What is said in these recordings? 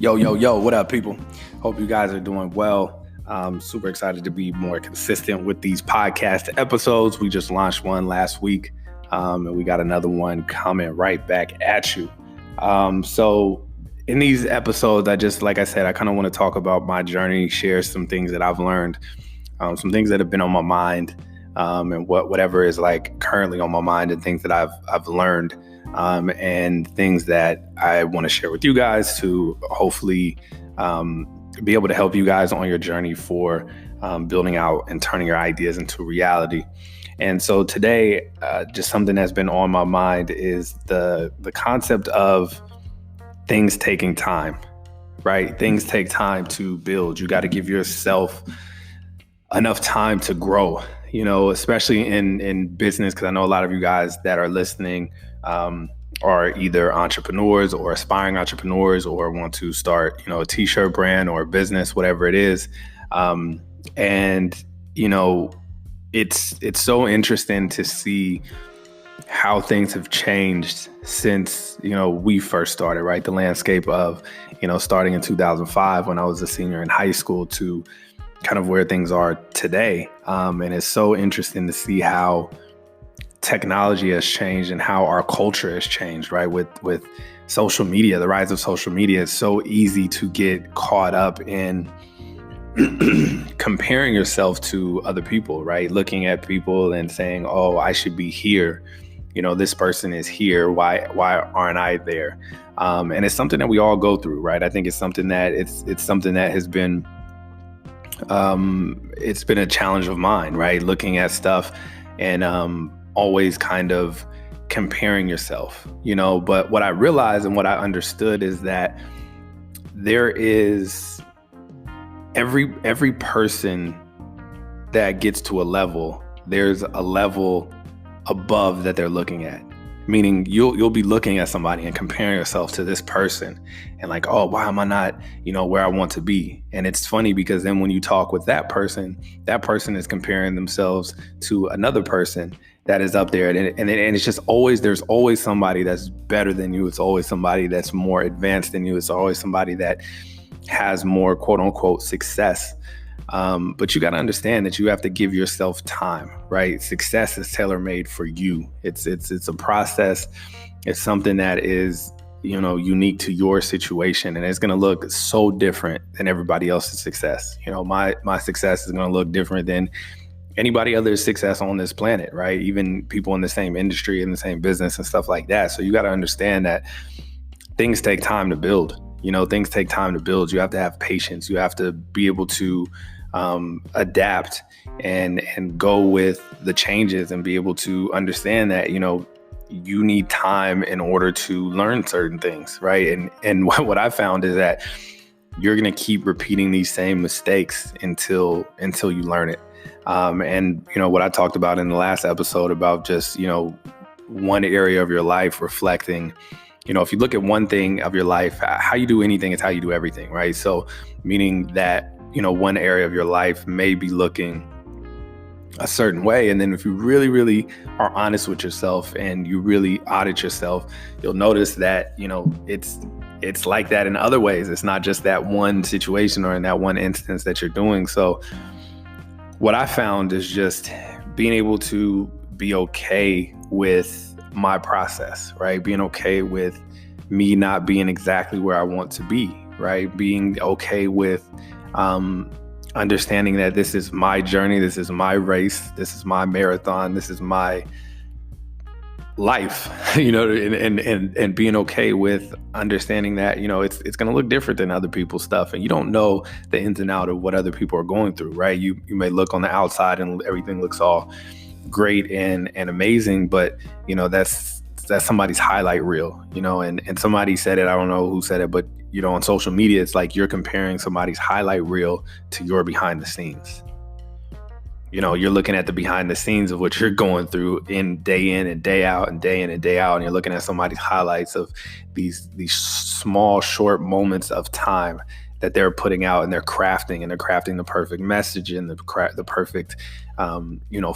Yo, what up, people? Hope you guys are doing well. I'm super excited to be more consistent with these podcast episodes. We just launched one last week, and we got another one coming right back at you. So in these episodes, like I said, I kind of want to talk about my journey, share some things that I've learned, some things that have been on my mind, and whatever is like currently on my mind, and things that I've learned. And things that I want to share with you guys to hopefully be able to help you guys on your journey for building out and turning your ideas into reality. And so today, just something that's been on my mind is the concept of things taking time, right? Things take time to build. You got to give yourself enough time to grow, especially in business, because I know a lot of you guys that are listening are either entrepreneurs or aspiring entrepreneurs or want to start, a t-shirt brand or a business, whatever it is. It's so interesting to see how things have changed since, we first started, right? The landscape of, starting in 2005 when I was a senior in high school to kind of where things are today. And it's so interesting to see how technology has changed and how our culture has changed, right? With social media, the rise of social media, it's so easy to get caught up in comparing yourself to other people, right? Looking at people and saying, oh, I should be here. This person is here. Why aren't I there? And it's something that we all go through, right? I think it's something that it's something that has been, it's been a challenge of mine, right? Looking at stuff and, always kind of comparing yourself, but what I realized and what I understood is that there is every person that gets to a level, there's a level above that they're looking at. Meaning you'll be looking at somebody and comparing yourself to this person and like, oh, why am I not, where I want to be? And it's funny because then when you talk with that person is comparing themselves to another person that is up there. And it's just there's always somebody that's better than you. It's always somebody that's more advanced than you. It's always somebody that has more quote unquote success. But you got to understand that you have to give yourself time, right? Success is tailor-made for you. It's a process. It's something that is, unique to your situation, and it's going to look so different than everybody else's success. My success is going to look different than anybody else's success on this planet, right? Even people in the same industry, in the same business and stuff like that. So you got to understand that things take time to build. Things take time to build. You have to have patience. You have to be able to adapt and go with the changes and be able to understand that, you need time in order to learn certain things, right? And what I found is that you're going to keep repeating these same mistakes until you learn it. And what I talked about in the last episode about just, one area of your life reflecting, if you look at one thing of your life, how you do anything is how you do everything, right? So meaning that, one area of your life may be looking a certain way. And then if you really, really are honest with yourself and you really audit yourself, you'll notice that, it's like that in other ways. It's not just that one situation or in that one instance that you're doing. So what I found is just being able to be okay with my process, right? Being okay with me not being exactly where I want to be, right? Being okay with understanding that this is my journey, this is my race, this is my marathon, this is my life, and being okay with understanding that, it's going to look different than other people's stuff. And you don't know the ins and outs of what other people are going through, right? You may look on the outside and everything looks all great and amazing, but, that's somebody's highlight reel, and somebody said it, I don't know who said it, but, on social media, it's like you're comparing somebody's highlight reel to your behind the scenes. You're looking at the behind the scenes of what you're going through in and day out and day in and day out. And you're looking at somebody's highlights of these small, short moments of time that they're putting out and they're crafting the perfect message and the perfect,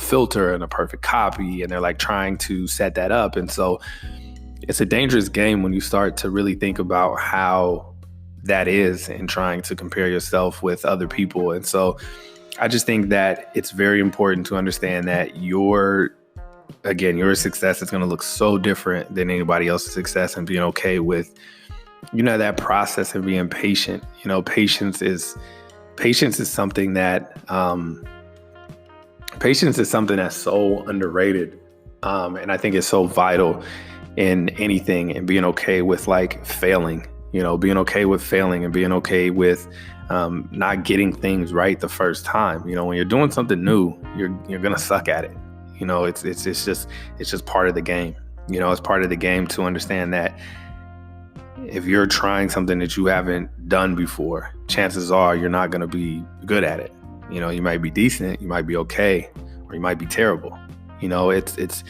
filter and a perfect copy. And they're like trying to set that up. And so it's a dangerous game when you start to really think about how that is in trying to compare yourself with other people. And so I just think that it's very important to understand that your success is going to look so different than anybody else's success, and being okay with, that process and being patient. Patience is something that's so underrated. And I think it's so vital in anything, and being okay with like failing, being okay with failing, and being okay with not getting things right the first time. When you're doing something new, you're going to suck at it. It's just part of the game. It's part of the game to understand that if you're trying something that you haven't done before, chances are you're not going to be good at it. You might be decent, you might be okay, or you might be terrible. It's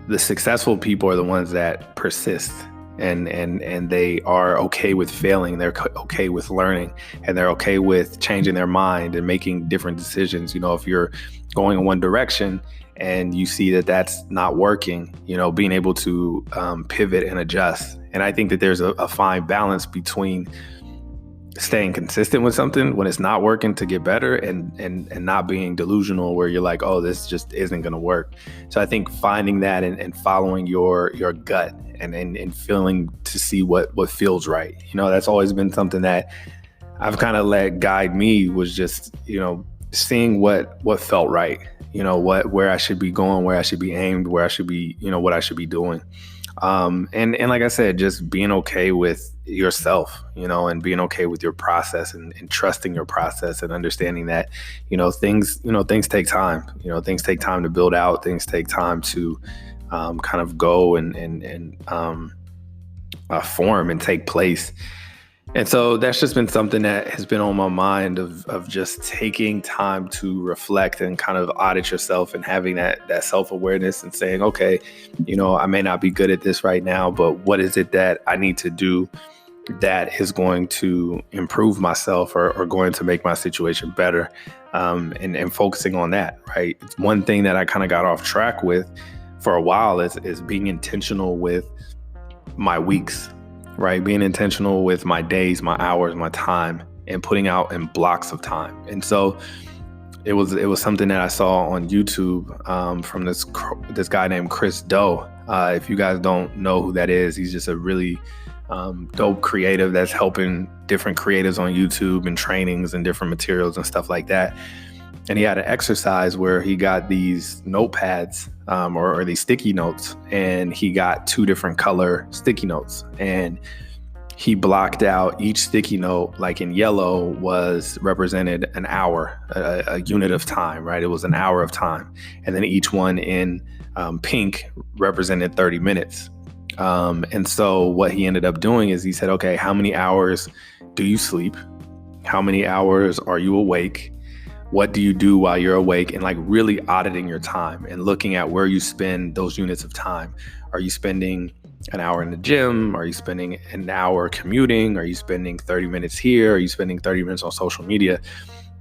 the successful people are the ones that persist, and they are okay with failing. They're okay with learning, and they're okay with changing their mind and making different decisions. If you're going in one direction and you see that that's not working, being able to pivot and adjust. And I think that there's a fine balance between staying consistent with something when it's not working to get better, and not being delusional where you're like, oh, this just isn't going to work. So I think finding that and following your gut and feeling to see what feels right. That's always been something that I've kind of let guide me, was just, seeing what felt right, where I should be going, where I should be aimed, where I should be, what I should be doing. And like I said, just being okay with yourself, and being okay with your process, and trusting your process, and understanding that, things take time. Things take time to build out. Things take time to kind of go and form and take place. And so that's just been something that has been on my mind, of just taking time to reflect and kind of audit yourself, and having that self-awareness, and saying, okay, I may not be good at this right now, but what is it that I need to do that is going to improve myself, or going to make my situation better, and focusing on that, right? It's one thing that I kind of got off track with for a while is being intentional with my weeks, right? Being intentional with my days, my hours, my time, and putting out in blocks of time. And so it was something that I saw on YouTube from this guy named Chris Do. If you guys don't know who that is, he's just a really dope creative that's helping different creatives on YouTube and trainings and different materials and stuff like that. And he had an exercise where he got these notepads or these sticky notes, and he got 2 different color sticky notes, and he blocked out each sticky note. Like in yellow was represented an hour, a unit of time, right? It was an hour of time. And then each one in pink represented 30 minutes. And so what he ended up doing is he said, okay, how many hours do you sleep? How many hours are you awake? What do you do while you're awake? And like really auditing your time and looking at where you spend those units of time. Are you spending an hour in the gym? Are you spending an hour commuting? Are you spending 30 minutes here? Are you spending 30 minutes on social media?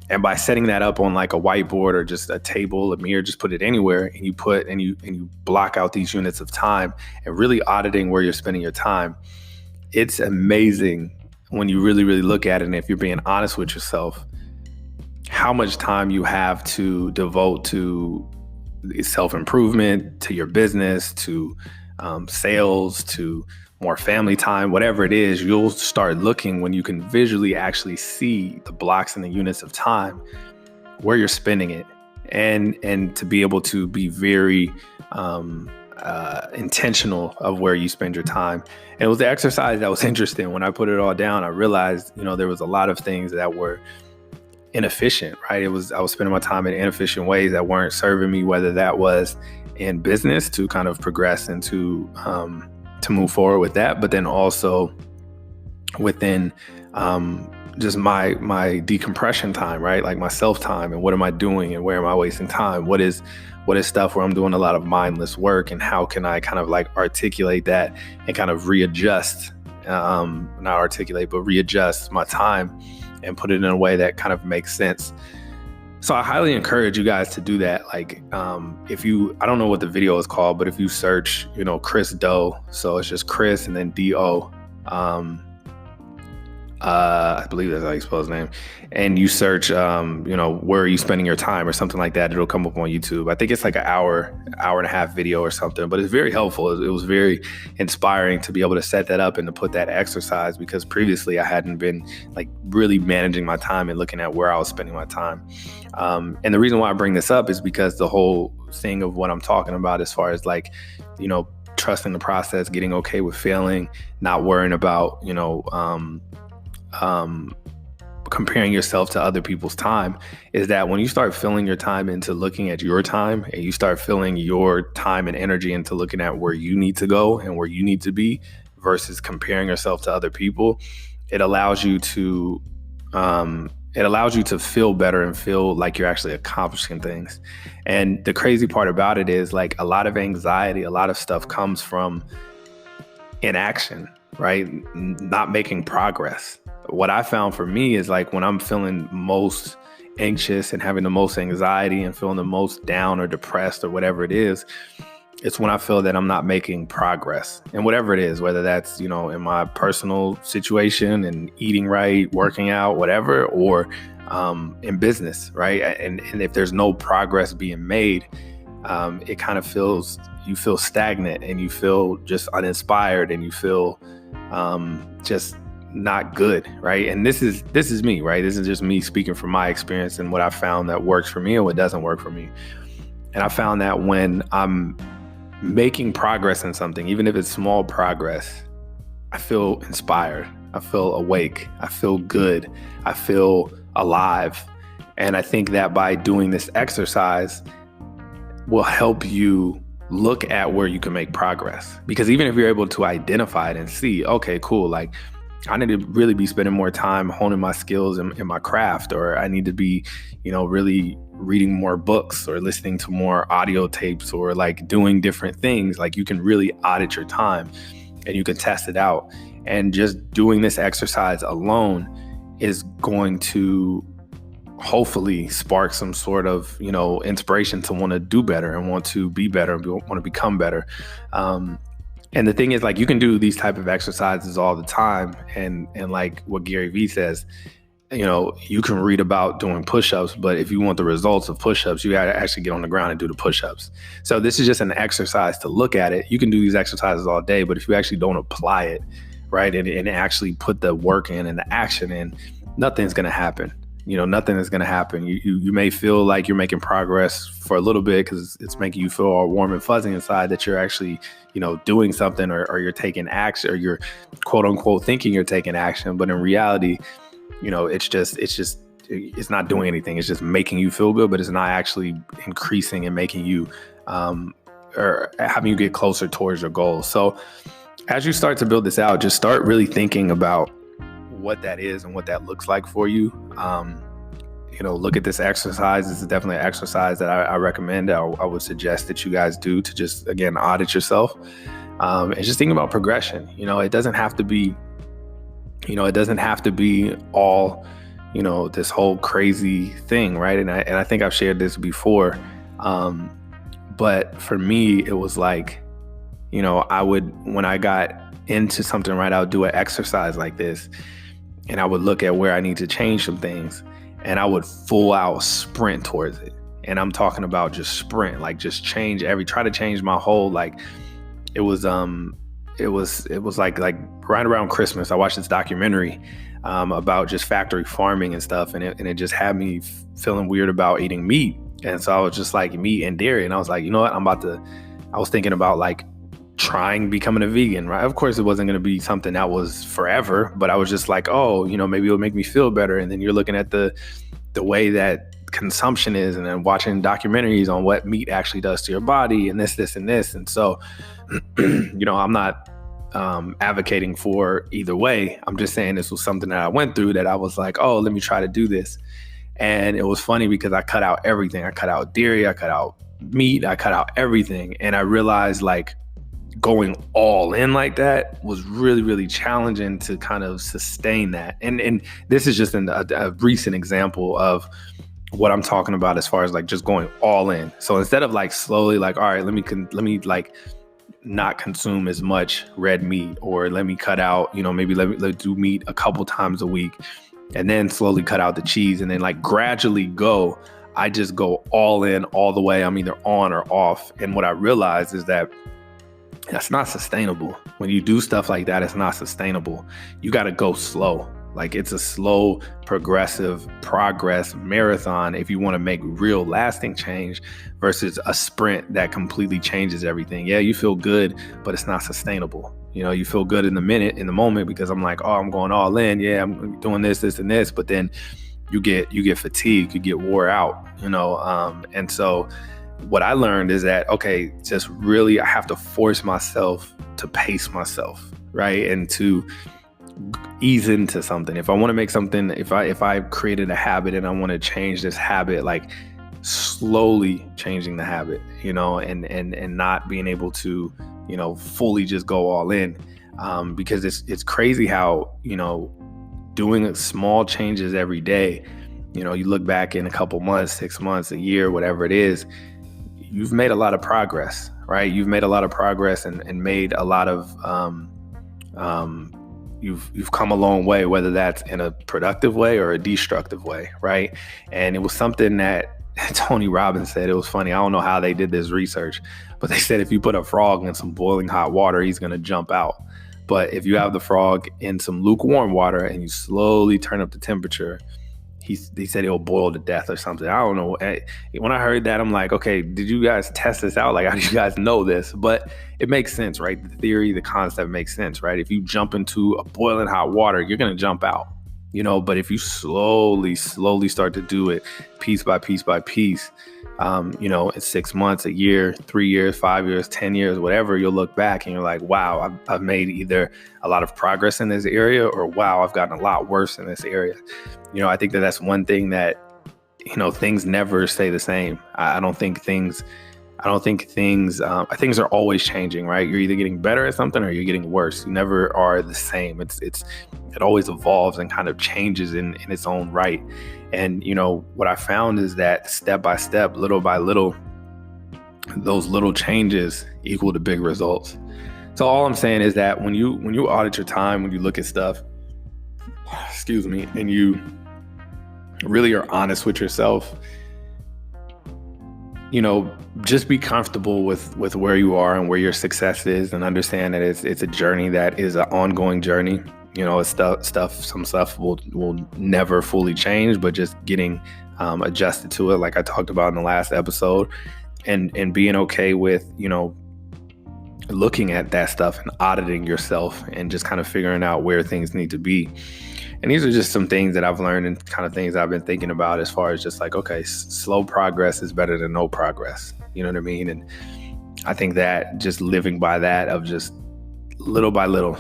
And by setting that up on like a whiteboard or just a table, a mirror, just put it anywhere, and you block out these units of time and really auditing where you're spending your time. It's amazing when you really, really look at it. And if you're being honest with yourself, how much time you have to devote to self-improvement, to your business, to sales, to more family time, whatever it is, you'll start looking when you can visually actually see the blocks and the units of time where you're spending it, and to be able to be very intentional of where you spend your time. And it was the exercise that was interesting. When I put it all down, I realized, there was a lot of things that were inefficient, right? I was spending my time in inefficient ways that weren't serving me, whether that was in business to kind of progress and to move forward with that, but then also within just my decompression time, right? Like my self time, and what am I doing and where am I wasting time? What is stuff where I'm doing a lot of mindless work, and how can I kind of like articulate that and kind of readjust, readjust my time and put it in a way that kind of makes sense. So I highly encourage you guys to do that. Like, I don't know what the video is called, but if you search, Chris Do, so it's just Chris and then D-O, I believe that's how you spell his name, and you search, where are you spending your time or something like that, it'll come up on YouTube. I think it's like an hour and a half video or something, but it's very helpful. It was very inspiring to be able to set that up and to put that exercise, because previously I hadn't been like really managing my time and looking at where I was spending my time. And the reason why I bring this up is because the whole thing of what I'm talking about, as far as like, trusting the process, getting okay with failing, not worrying about, comparing yourself to other people's time, is that when you start filling your time into looking at your time, and you start filling your time and energy into looking at where you need to go and where you need to be versus comparing yourself to other people, it allows you to feel better and feel like you're actually accomplishing things. And the crazy part about it is, like, a lot of anxiety, a lot of stuff comes from inaction, right? Not making progress. What I found for me is, like, when I'm feeling most anxious and having the most anxiety and feeling the most down or depressed or whatever it is, it's when I feel that I'm not making progress. And whatever it is, whether that's, in my personal situation and eating right, working out, whatever, or in business, right? And if there's no progress being made, it kind of you feel stagnant, and you feel just uninspired, and you feel just not good, right? And this is me, right? This is just me speaking from my experience and what I found that works for me and what doesn't work for me. And I found that when I'm making progress in something, even if it's small progress, I feel inspired, I feel awake, I feel good, I feel alive. And I think that by doing this exercise will help you look at where you can make progress. Because even if you're able to identify it and see, okay, cool, like, I need to really be spending more time honing my skills in my craft, or I need to be, really reading more books or listening to more audio tapes, or like doing different things. Like, you can really audit your time and you can test it out. And just doing this exercise alone is going to hopefully spark some sort of, inspiration to want to do better and want to be better and want to become better. And the thing is, like, you can do these type of exercises all the time. And like what Gary Vee says, you can read about doing push-ups, but if you want the results of push-ups, you got to actually get on the ground and do the push-ups. So this is just an exercise to look at it. You can do these exercises all day, but if you actually don't apply it, right, and actually put the work in and the action in, nothing's going to happen. Nothing is going to happen. You may feel like you're making progress for a little bit because it's making you feel all warm and fuzzy inside that you're actually, doing something, or you're taking action, or you're quote unquote thinking you're taking action. But in reality, it's not doing anything. It's just making you feel good, but it's not actually increasing and making you or having you get closer towards your goals. So as you start to build this out, just start really thinking about what that is and what that looks like for you. Look at this exercise. This is definitely an exercise that I recommend. I would suggest that you guys do, to just, again, audit yourself. And just think about progression. It doesn't have to be, all, this whole crazy thing, right? And I think I've shared this before. But for me, it was like, when I got into something, right, I would do an exercise like this, and I would look at where I need to change some things, and I would full out sprint towards it. And I'm talking about just sprint, like just try to change my whole, like, it was like right around Christmas, I watched this documentary about just factory farming and stuff. And it just had me feeling weird about eating meat. And so I was just like, meat and dairy. And I was like, you know what, I was thinking about like becoming a vegan, right? Of course, it wasn't going to be something that was forever, but I was just like, oh, maybe it'll make me feel better. And then you're looking at the way that consumption is, and then watching documentaries on what meat actually does to your body, and this and this. And so, I'm not advocating for either way. I'm just saying this was something that I went through that I was like, oh, let me try to do this. And it was funny because I cut out everything. I cut out dairy, I cut out meat, I cut out everything. And I realized, like, going all in like that was really, really challenging to kind of sustain that. And this is just a recent example of what I'm talking about as far as like just going all in. So instead of like slowly, like, all right, let me like not consume as much red meat, or let me cut out, maybe let me do meat a couple times a week, and then slowly cut out the cheese, and then like gradually I just go all in all the way. I'm either on or off. And what I realized is that that's not sustainable. When you do stuff like that, it's not sustainable. You got to go slow. Like, it's a slow, progressive progress marathon if you want to make real lasting change, versus a sprint that completely changes everything. Yeah, you feel good, but it's not sustainable. You feel good in the moment, because I'm like, oh, I'm going all in. Yeah, I'm doing this, and this. But then you get fatigued, you get wore out, and so what I learned is that, okay, just really, I have to force myself to pace myself, right? And to ease into something. If I want to make something, if I created a habit and I want to change this habit, like slowly changing the habit, and not being able to, fully just go all in. Because it's crazy how, doing small changes every day, you look back in a couple months, 6 months, a year, whatever it is, you've made a lot of progress, right? You've made a lot of progress and made a lot of, you've come a long way, whether that's in a productive way or a destructive way, right? And it was something that Tony Robbins said. It was funny. I don't know how they did this research, but they said if you put a frog in some boiling hot water, he's going to jump out. But if you have the frog in some lukewarm water and you slowly turn up the temperature, he said it'll boil to death or something. I don't know. When I heard that, I'm like, okay, did you guys test this out? Like, how do you guys know this? But it makes sense, right? The theory, the concept makes sense, right? If you jump into a boiling hot water, you're going to jump out, but if you slowly start to do it piece by piece by piece, in 6 months, a year, 3 years, 5 years, 10 years, whatever, you'll look back and you're like, wow, I've made either a lot of progress in this area, or wow, I've gotten a lot worse in this area. I think that's one thing that, things never stay the same. I think things are always changing, right? You're either getting better at something or you're getting worse. You never are the same. It always evolves and kind of changes in its own right. And, what I found is that step by step, little by little, those little changes equal to big results. So all I'm saying is that when you audit your time, when you look at stuff, and you really are honest with yourself, just be comfortable with where you are and where your success is, and understand that it's a journey that is an ongoing journey. Some stuff will never fully change, but just getting adjusted to it, like I talked about in the last episode, and being okay with, looking at that stuff and auditing yourself and just kind of figuring out where things need to be. And these are just some things that I've learned and kind of things I've been thinking about, as far as just like, okay, slow progress is better than no progress. You know what I mean? And I think that just living by that, of just little by little,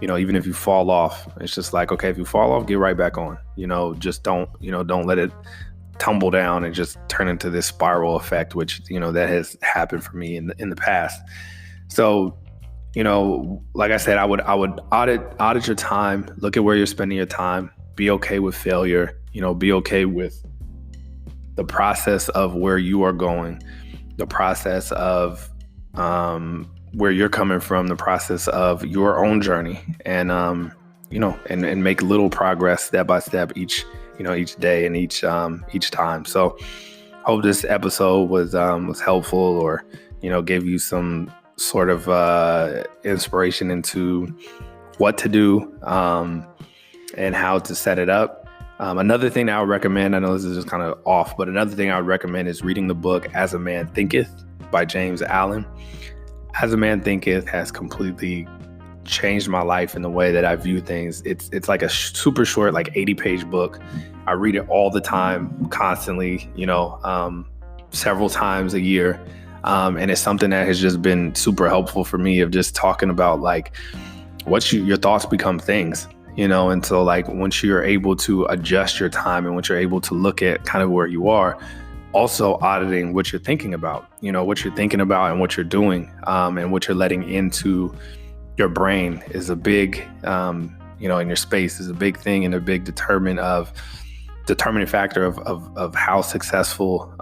even if you fall off, it's just like, okay, if you fall off, get right back on, just don't let it tumble down and just turn into this spiral effect, which, that has happened for me in the past. So, like I said, I would audit your time, look at where you're spending your time, be okay with failure, be okay with the process of where you are going, the process of where you're coming from, the process of your own journey, and and make little progress step by step each day and each time. So hope this episode was helpful, or gave you some sort of inspiration into what to do and how to set it up. Another thing I would recommend, I know this is just kind of off, but another thing I would recommend is reading the book As a Man Thinketh by James Allen. As a Man Thinketh has completely changed my life in the way that I view things. It's like a super short, like 80-page book. I read it all the time, constantly, several times a year. And it's something that has just been super helpful for me, of just talking about like your thoughts become things, and so like once you're able to adjust your time and once you're able to look at kind of where you are, also auditing what you're thinking about, and what you're doing, and what you're letting into your brain is a big, in your space is a big thing, and a big determining factor of how successful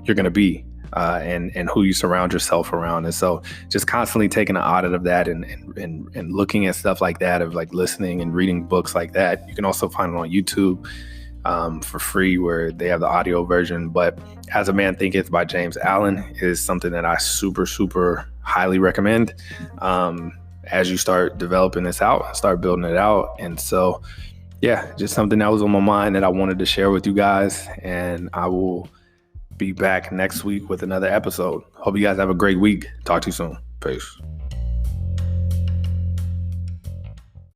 you're going to be. and who you surround yourself around. And so just constantly taking an audit of that and looking at stuff like that, of like listening and reading books like that. You can also find it on YouTube for free, where they have the audio version. But As a Man Thinketh by James Allen is something that I super highly recommend as you start developing this out, start building it out. And so, yeah, just something that was on my mind that I wanted to share with you guys. And I will be back next week with another episode. Hope you guys have a great week. Talk to you soon. Peace.